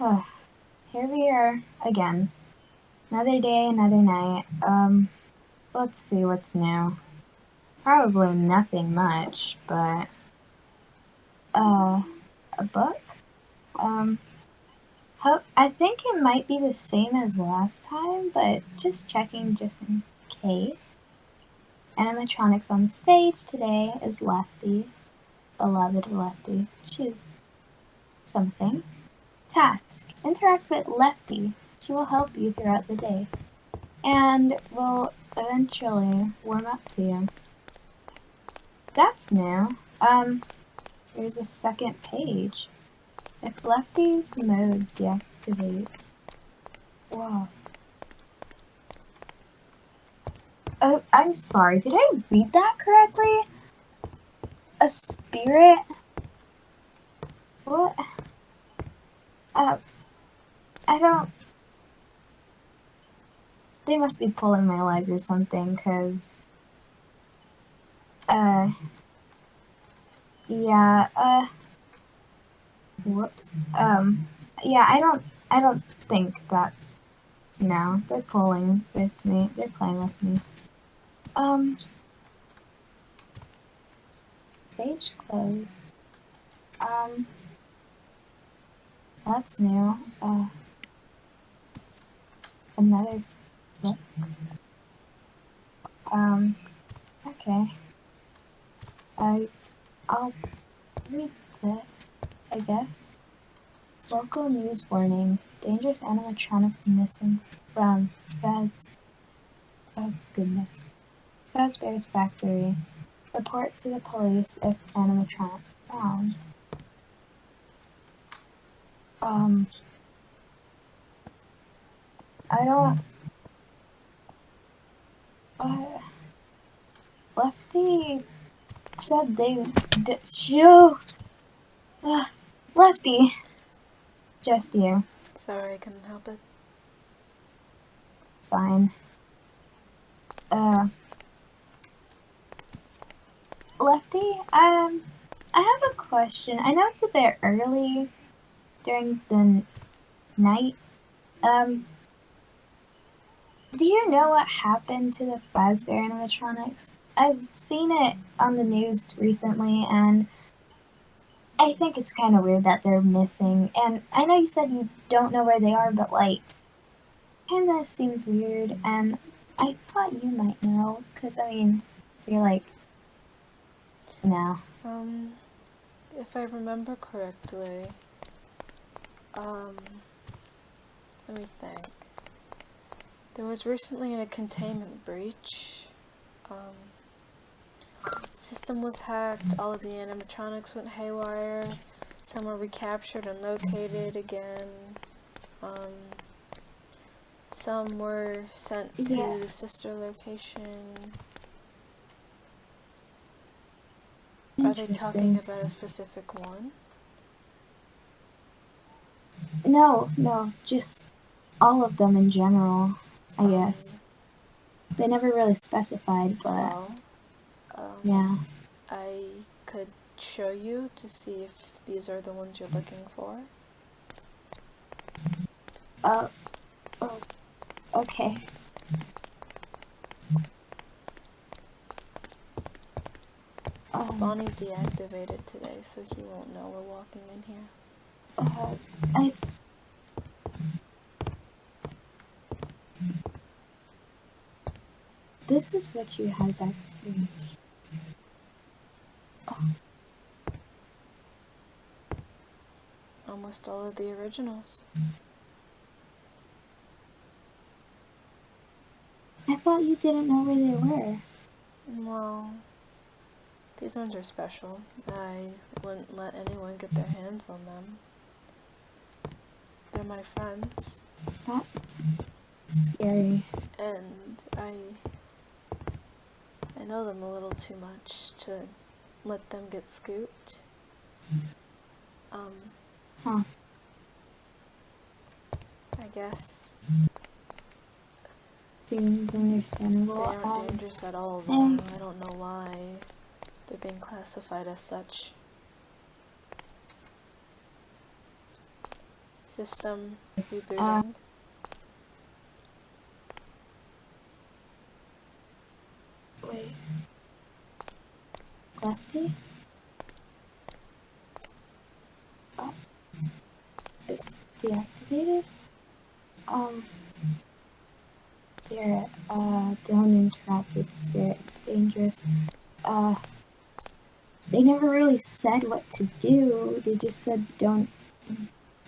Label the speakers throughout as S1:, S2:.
S1: Here we are again. Another day, another night. Let's see what's new. Probably nothing much, but, a book? I think it might be the same as last time, but just checking just in case. Animatronics on stage today is Lefty, beloved Lefty. She's something. Task: interact with Lefty. She will help you throughout the day, and will eventually warm up to you. That's new. There's a second page. If Lefty's mode deactivates. Whoa. Oh, I'm sorry. Did I read that correctly? A spirit? What? I don't... They must be pulling my leg or something, cause... yeah, whoops. Yeah, I don't think that's... No, they're pulling with me. They're playing with me. Stage close. That's new. Another book. Okay. I'll read this, I guess. Local news warning. Dangerous animatronics missing from Fazbear's factory. Report to the police if animatronics found. I don't... Lefty said they... Lefty! Just you.
S2: Sorry, I couldn't help it.
S1: It's fine. Lefty, I have a question. I know it's a bit early during the night. Do you know what happened to the Fazbear animatronics? I've seen it on the news recently, and I think it's kind of weird that they're missing. And I know you said you don't know where they are, but, like, kinda seems weird, and I thought you might know, because, I mean, you're like, no.
S2: If I remember correctly, let me think. There was recently a containment breach. System was hacked, all of the animatronics went haywire, some were recaptured and located again, some were sent to the sister location. Are they talking about a specific one?
S1: No, just all of them in general, I guess. They never really specified, but...
S2: Well,
S1: yeah.
S2: I could show you to see if these are the ones you're looking for.
S1: Okay.
S2: Bonnie's deactivated today, so he won't know we're walking in here.
S1: This is what you had backstage.
S2: Almost all of the originals.
S1: I thought you didn't know where they were.
S2: Well, these ones are special. I wouldn't let anyone get their hands on them. They're my friends.
S1: That's scary.
S2: And I know them a little too much to let them get scooped. I guess
S1: Seems understandable.
S2: they aren't dangerous at all, though. I don't know why they're being classified as such. System rebooting.
S1: Wait. Lefty? Oh. It's deactivated? Spirit, don't interact with the spirit, it's dangerous. They never really said what to do, they just said don't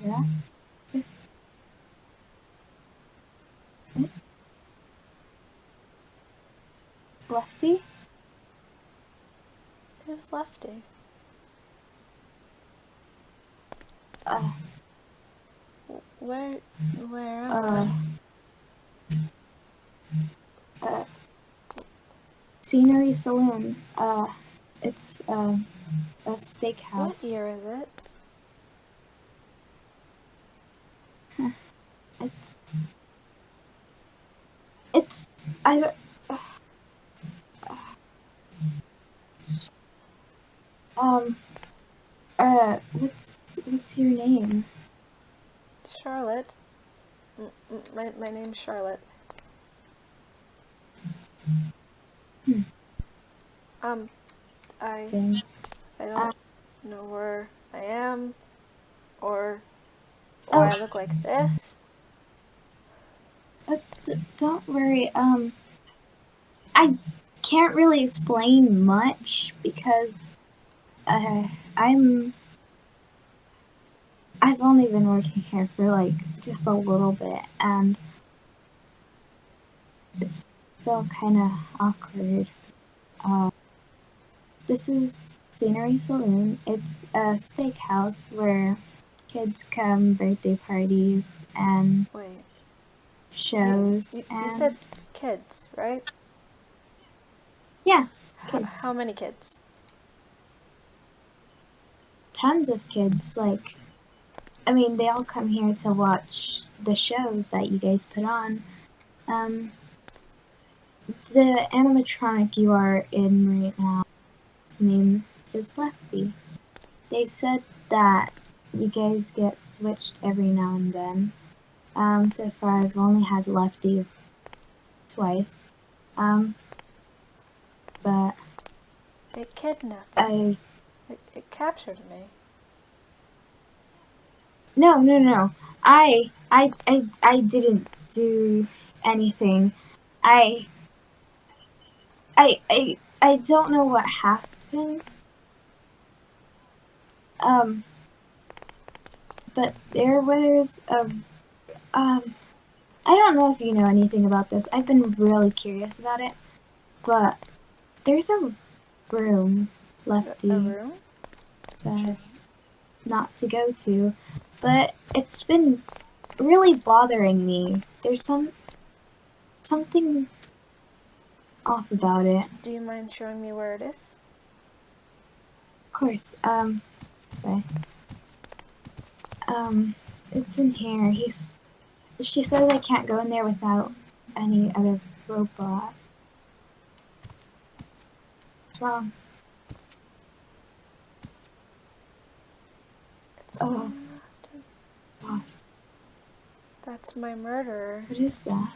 S1: interact. Lefty?
S2: Who's Lefty? Where am I?
S1: Scenery Saloon. It's a steakhouse.
S2: What year is it?
S1: It's I don't. What's your name?
S2: Charlotte. My name's Charlotte. I don't know where I am, or I look like this.
S1: Don't worry. I can't really explain much because I've only been working here for like just a little bit, and it's still kind of awkward. This is Scenery Saloon. It's a steakhouse where kids come, birthday parties, and shows.
S2: You said kids, right?
S1: Yeah, kids.
S2: How many kids?
S1: Tons of kids. Like, I mean, they all come here to watch the shows that you guys put on. The animatronic you are in right now, his name is Lefty. They said that you guys get switched every now and then. So far I've only had Lefty twice. But
S2: it kidnapped me. It captured me.
S1: No. I didn't do anything. I don't know what happened. But there was I don't know if you know anything about this. I've been really curious about it. But there's a room, Lefty.
S2: A room?
S1: Not to go to. But it's been really bothering me. There's something off about it.
S2: Do you mind showing me where it is?
S1: Of course. Sorry. It's in here. She says I can't go in there without any other robot. What's wrong?
S2: It's Afton.
S1: What?
S2: That's my murderer.
S1: What is that?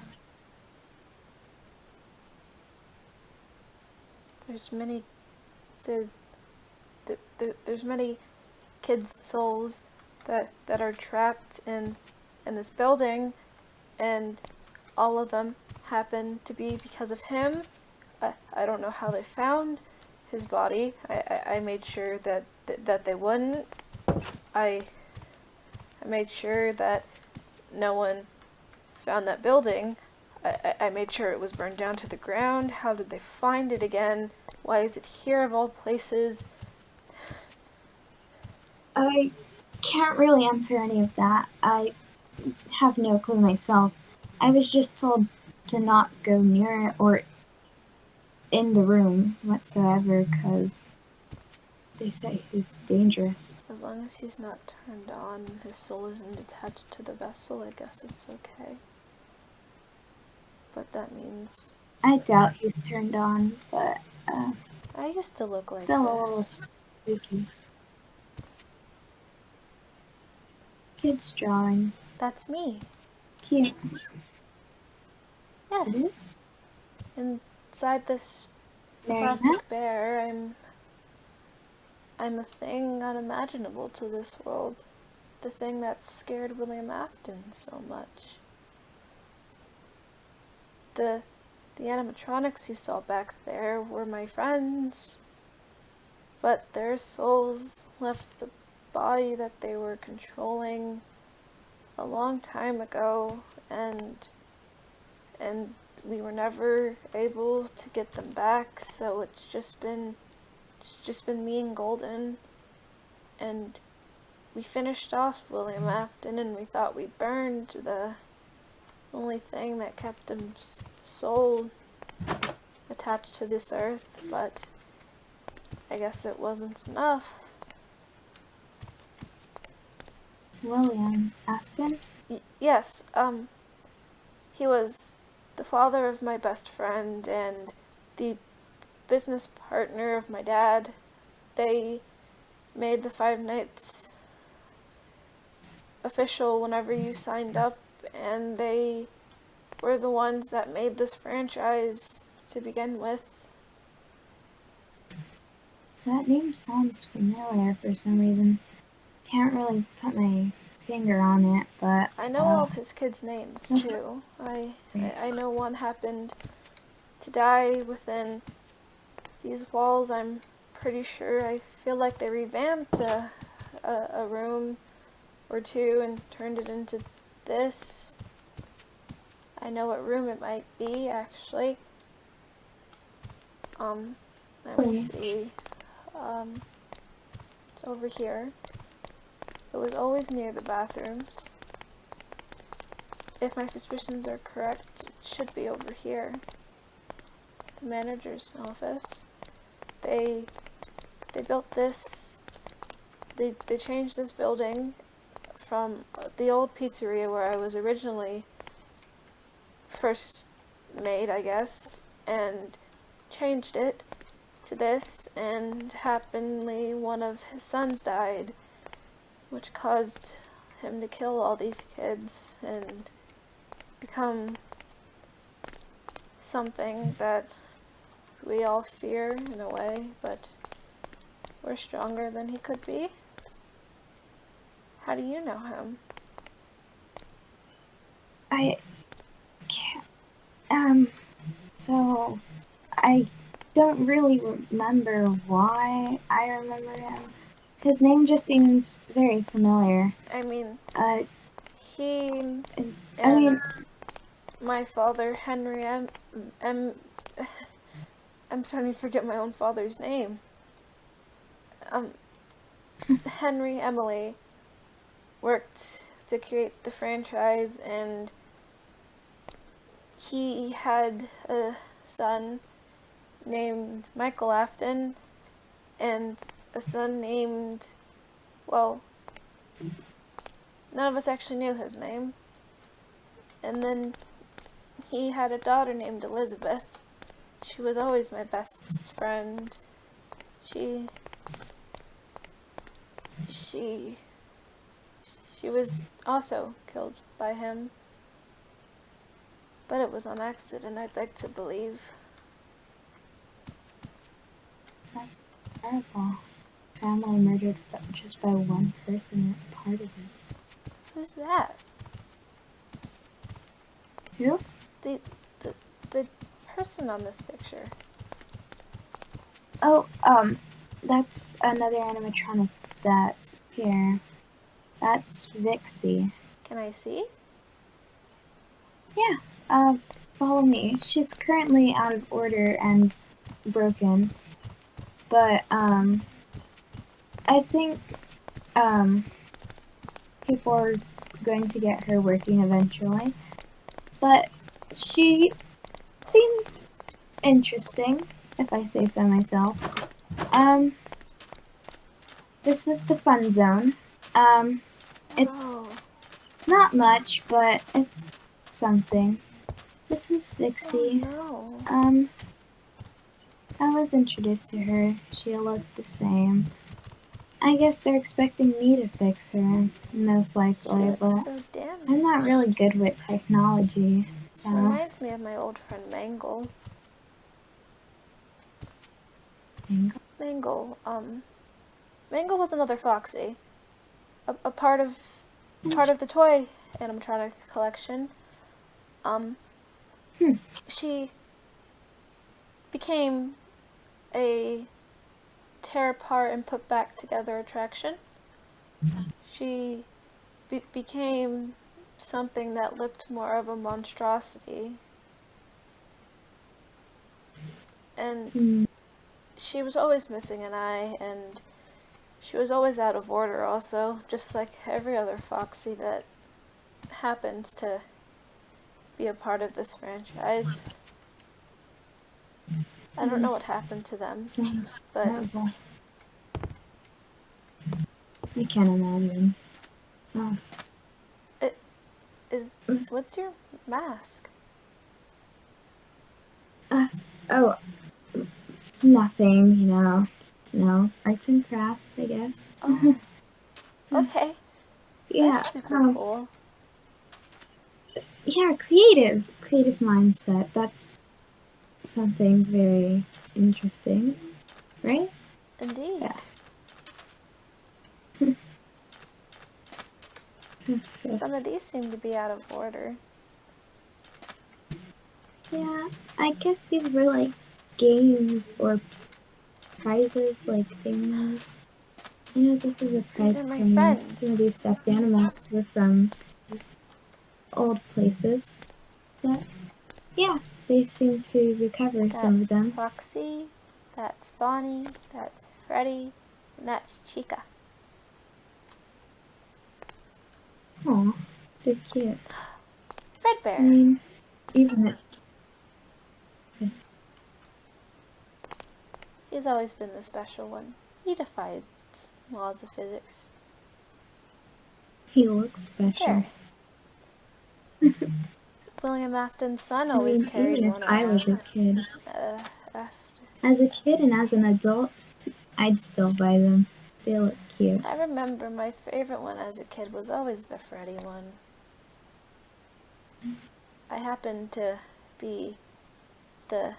S2: There's many kids' souls that are trapped in this building, and all of them happen to be because of him. I don't know how they found his body. I made sure that they wouldn't. I made sure that no one found that building. I made sure it was burned down to the ground. How did they find it again? Why is it here of all places?
S1: I can't really answer any of that. I have no clue myself. I was just told to not go near it or in the room whatsoever because they say he's dangerous.
S2: As long as he's not turned on and his soul isn't attached to the vessel, I guess it's okay. But that means...
S1: I doubt he's turned on, but
S2: I used to look like
S1: still
S2: this.
S1: a little spooky. kids' drawings.
S2: That's me.
S1: Cute.
S2: Yes.
S1: It is?
S2: Inside this
S1: Marionette?
S2: plastic bear, I'm a thing unimaginable to this world. The thing that scared William Afton so much. The animatronics you saw back there were my friends, but their souls left the body that they were controlling a long time ago, and we were never able to get them back, so it's just been me and Golden, and we finished off William Afton, and we thought we burned the only thing that kept his soul attached to this earth, but I guess it wasn't enough.
S1: William Afton?
S2: Yes, he was the father of my best friend and the business partner of my dad. They made the 5 nights official whenever you signed up, and they were the ones that made this franchise to begin with.
S1: That name sounds familiar for some reason. Can't really put my finger on it, but
S2: I know all of his kids' names
S1: that's
S2: too. I know one happened to die within these walls. I'm pretty sure. I feel like they revamped a room or two and turned it into this. I know what room it might be, actually. Let me see. It's over here. It was always near the bathrooms. If my suspicions are correct, it should be over here. The manager's office. They built this. They changed this building from the old pizzeria where I was originally first made, I guess, and changed it to this, and happily one of his sons died, which caused him to kill all these kids and become something that we all fear in a way, but we're stronger than he could be. How do you know him?
S1: I can't. So I don't really remember why I remember him. His name just seems very familiar.
S2: I mean, he
S1: I
S2: and
S1: mean,
S2: my father, Henry I'm starting to forget my own father's name. Henry Emily worked to create the franchise, and he had a son named Michael Afton and a son named, well, none of us actually knew his name. And then he had a daughter named Elizabeth. She was always my best friend. She was also killed by him. But it was on accident, I'd like to believe.
S1: that's terrible. Family murdered just by one person or part of it.
S2: Who's that?
S1: Who?
S2: The person on this picture.
S1: Oh, that's another animatronic that's here. That's Vixie.
S2: Can I see?
S1: Yeah, follow me. She's currently out of order and broken. But, I think, people are going to get her working eventually. But she seems interesting, if I say so myself. This is the fun zone. It's not much, but it's something. This is Vixie.
S2: Oh, no.
S1: I was introduced to her. She looked the same. I guess they're expecting me to fix her, most
S2: She
S1: likely,
S2: looks
S1: but
S2: so damaged.
S1: I'm not really good with technology, so...
S2: Reminds me of my old friend Mangle. Mangle, Mangle was another Foxy. A part of the toy animatronic collection. She became a tear apart and put back together attraction. She became something that looked more of a monstrosity. And she was always missing an eye, and she was always out of order also, just like every other Foxy that happens to be a part of this franchise. I don't know what happened to them,
S1: Sounds
S2: but
S1: horrible. I can't imagine. Oh.
S2: What's your mask?
S1: Oh, it's nothing, arts and crafts, I guess.
S2: Oh, okay.
S1: Yeah,
S2: That's super cool.
S1: Yeah, creative mindset. That's something very interesting, right?
S2: Indeed.
S1: Yeah.
S2: Some of these seem to be out of order.
S1: Yeah, I guess these were like games or prizes, like things. This is a prize
S2: These are my
S1: corner.
S2: friends.
S1: Some of these stuffed animals were from old places. But yeah, they seem to recover some of
S2: That's
S1: them.
S2: Foxy, that's Bonnie, that's Freddy, and that's Chica.
S1: Aw, they're cute.
S2: Fredbear.
S1: I mean, even
S2: He's always been the special one. He defies laws of physics.
S1: he looks special.
S2: There. William Afton's son always carried
S1: even
S2: one
S1: if I was a
S2: around.
S1: kid,
S2: Afton.
S1: as a kid and as an adult, I'd still buy them. They look cute.
S2: I remember my favorite one as a kid was always the Freddy one. I happened to be the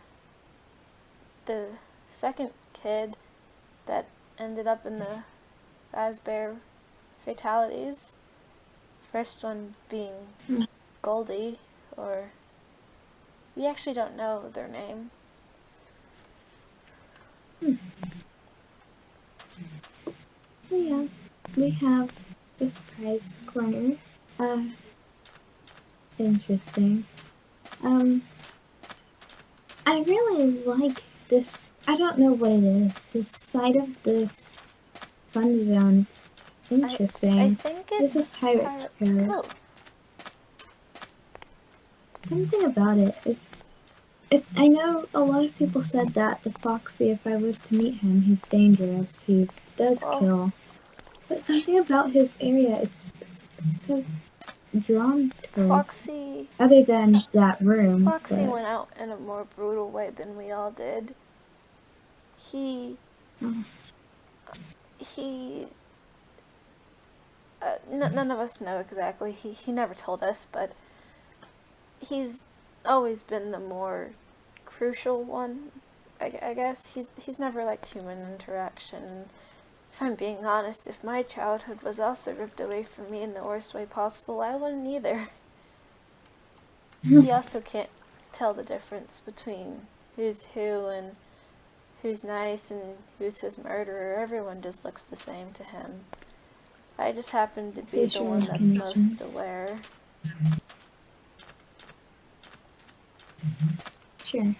S2: second kid that ended up in the Fazbear fatalities. First one being Goldie, or we actually don't know their name.
S1: Yeah, we have this prize corner. Interesting. I really like this. I don't know what it is. This side of this fun zone. It's interesting.
S2: I think it's
S1: This is Pirate's Cove.
S2: Cove.
S1: Something about it. I know a lot of people said that the Foxy, if I was to meet him, he's dangerous. He does kill. But something about his area, it's so drawn to.
S2: Foxy.
S1: Other than that room.
S2: Foxy
S1: but...
S2: went out in a more brutal way than we all did. He none of us know exactly. He never told us, but he's always been the more crucial one. I guess he's never liked human interaction. And if I'm being honest, if my childhood was also ripped away from me in the worst way possible, I wouldn't either. He also can't tell the difference between who's who and who's nice and who's his murderer. Everyone just looks the same to him. I just happen to be the one that's most aware.
S1: Sure.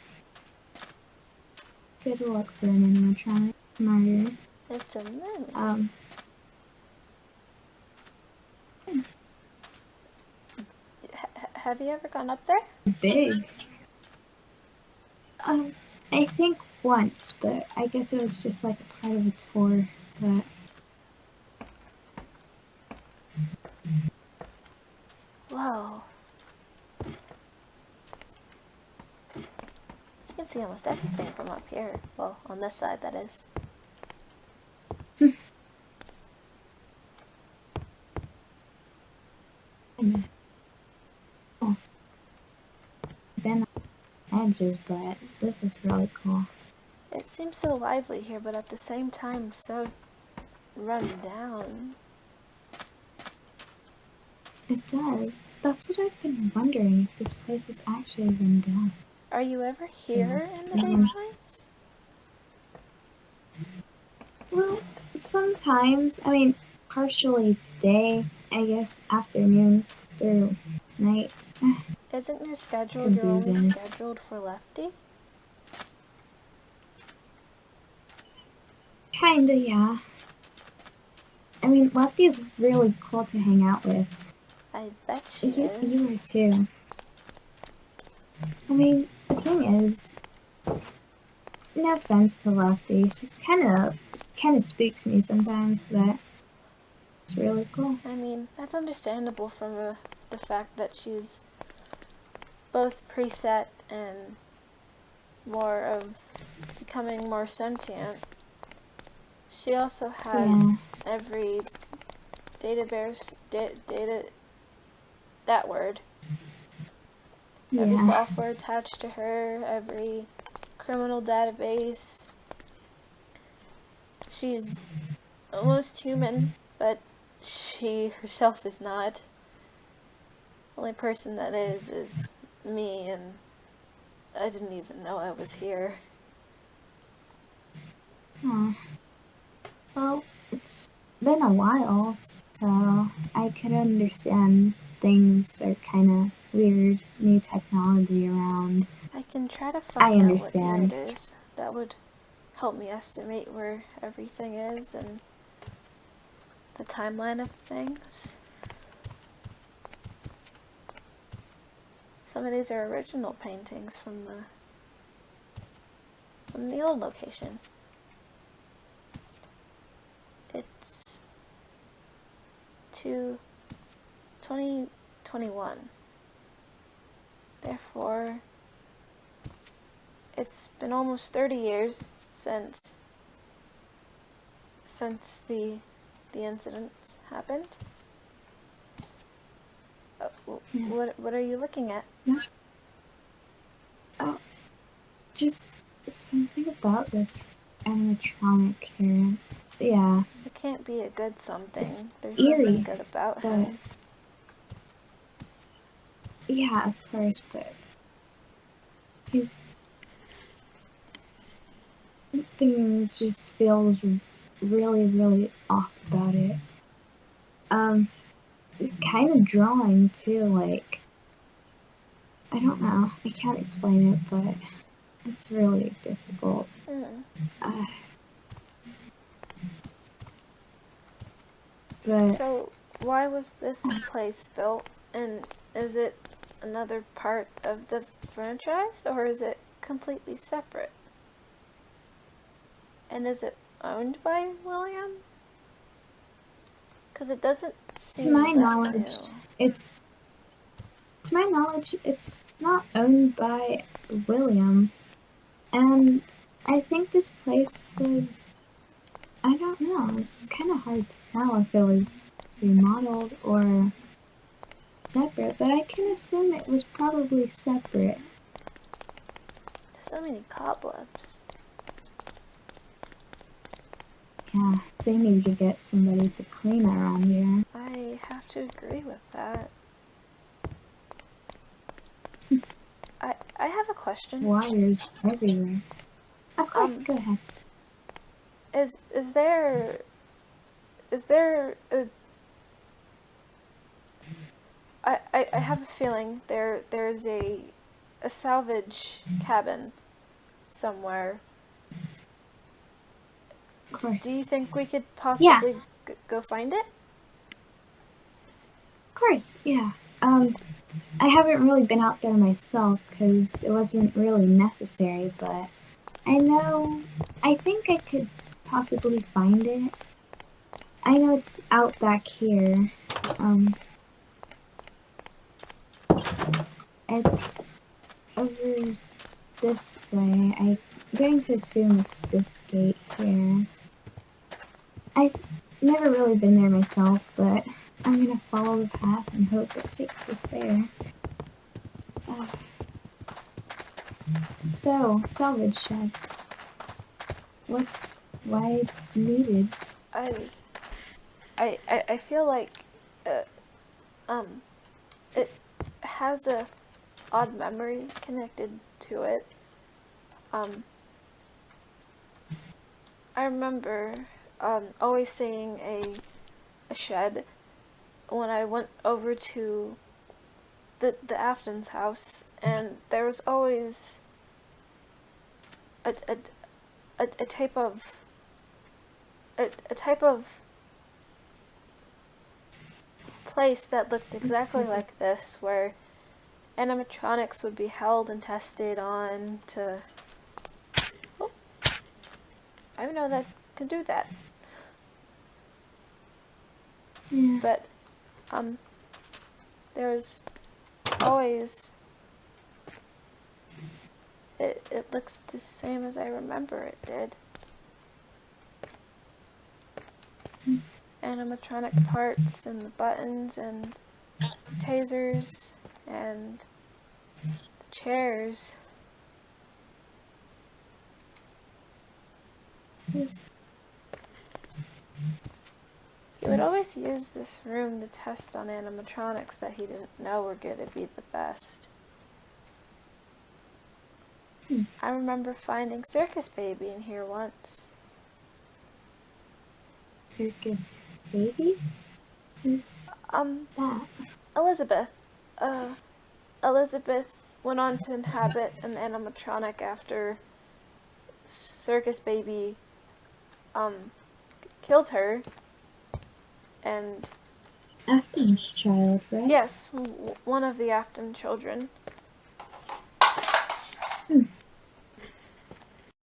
S1: Good luck for an animatronic murder.
S2: It's a moon. Have you ever gone up there?
S1: Big. I think once, but I guess it was just like a part of a tour that...
S2: Whoa. You can see almost everything from up here. Well, on this side, that is.
S1: kind of been on edges, but this is really cool.
S2: It seems so lively here, but at the same time so run down.
S1: It does. That's what I've been wondering, if this place is actually run down.
S2: Are you ever here in the
S1: Yeah.
S2: daytimes?
S1: Well, sometimes, I mean, partially day, I guess, afternoon through night.
S2: Isn't your schedule, you're only
S1: Confusing.
S2: scheduled for lefty?
S1: Kinda, yeah. I mean, Lefty is really cool to hang out with.
S2: I bet she
S1: You
S2: is.
S1: are too. I mean, the thing is, no offense to Lefty, she's kind of spooks me sometimes, but it's really cool.
S2: I mean, that's understandable from the fact that she's both preset and more of becoming more sentient. She also has every that word. Every software attached to her, every criminal database. She's almost human, but she herself is not. The only person that is me, and I didn't even know I was here.
S1: Well, it's been a while, so I could understand things are kind of weird, new technology around.
S2: I can try to find out what year
S1: understand.
S2: it is. That would help me estimate where everything is and the timeline of things. Some of these are original paintings from the old location. It's 2021. Therefore, it's been almost 30 years since the incident happened. What are you looking at?
S1: Oh, just something about this animatronic here. Yeah.
S2: It can't be a good something. There's
S1: Eerie,
S2: nothing good about him.
S1: Yeah, of course, but his thing just feels really, really off about it. It's kind of drawing too, like, I don't know, I can't explain it, but it's really difficult. But
S2: So, why was this place built? And is it another part of the franchise, or is it completely separate? And is it owned by William? Because it doesn't seem
S1: to my
S2: that
S1: knowledge,
S2: new.
S1: it's not owned by William. And I think this place was, I don't know, it's kind of hard to tell if it was remodeled or separate, but I can assume it was probably separate.
S2: So many cobwebs.
S1: Yeah, they need to get somebody to clean around here.
S2: I have to agree with that. I have a question.
S1: Wires everywhere. Of course, go ahead.
S2: Is there a I have a feeling there's a salvage cabin somewhere.
S1: Of course.
S2: Do you think we could possibly go find it?
S1: Of course, yeah. I haven't really been out there myself because it wasn't really necessary, but I think I could possibly find it. I know it's out back here. It's over this way. I'm going to assume it's this gate here. I've never really been there myself, but I'm gonna follow the path and hope it takes us there. So, salvage shed. What? Why needed?
S2: I feel like it has a odd memory connected to it. I remember always seeing a shed when I went over to the Afton's house, and there was always a type of a type of place that looked exactly like this, where animatronics would be held and tested on to. Oh, I didn't know that could do that.
S1: Yeah.
S2: But there's always it looks the same as I remember it did. Animatronic parts and the buttons and tasers and the chairs.
S1: Yes.
S2: He would always use this room to test on animatronics that he didn't know were going to be the best. I remember finding Circus Baby in here once.
S1: Circus baby? Who's that?
S2: Elizabeth. Elizabeth went on to inhabit an animatronic after Circus Baby killed her. And
S1: Afton's child, right?
S2: yes, one of the Afton children.